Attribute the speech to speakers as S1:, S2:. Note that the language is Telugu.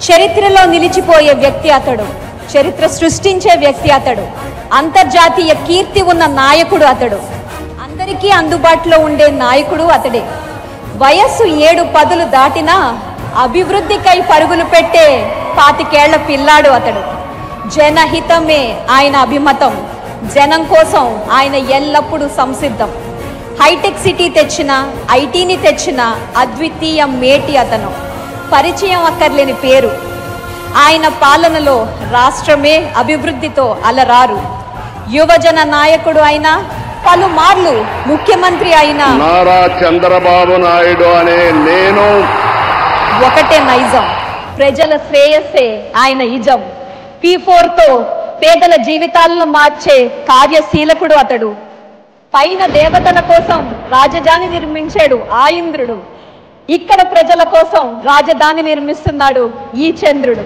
S1: చరిత్రలో నిలిచిపోయే వ్యక్తి అతడు. చరిత్ర సృష్టించే వ్యక్తి అతడు. అంతర్జాతీయ కీర్తి ఉన్న నాయకుడు అతడు. అందరికీ అందుబాటులో ఉండే నాయకుడు అతడే. వయస్సు 7-10 దాటినా అభివృద్ధికై పరుగులు పెట్టే 25 ఏళ్ల పిల్లాడు అతడు. జనహితమే ఆయన అభిమతం. జనం కోసం ఆయన ఎల్లప్పుడూ సంసిద్ధం. హైటెక్ సిటీ తెచ్చిన, ఐటీని తెచ్చిన అద్వితీయ మేటి అతను. పరిచయం అక్కర్లేని పేరు. ఆయన పాలనలో రాష్ట్రమే అభివృద్ధితో అలరారు. యువజన నాయకుడు అయిన, పలుమార్లు ముఖ్యమంత్రి అయిన
S2: నారా చంద్రబాబు నాయుడు అనే నేను
S1: ఒకటే నైజం. ప్రజల శ్రేయస్సే ఆయన ఇజం. P4తో పేదల జీవితాలను మార్చే కార్యశీలకుడు అతడు. పైన దేవతల కోసం రాజధాని నిర్మించాడు ఆ ఇంద్రుడు. ఇక్కడ ప్రజల కోసం రాజధాని నిర్మిస్తున్నాడు ఈ చంద్రుడు.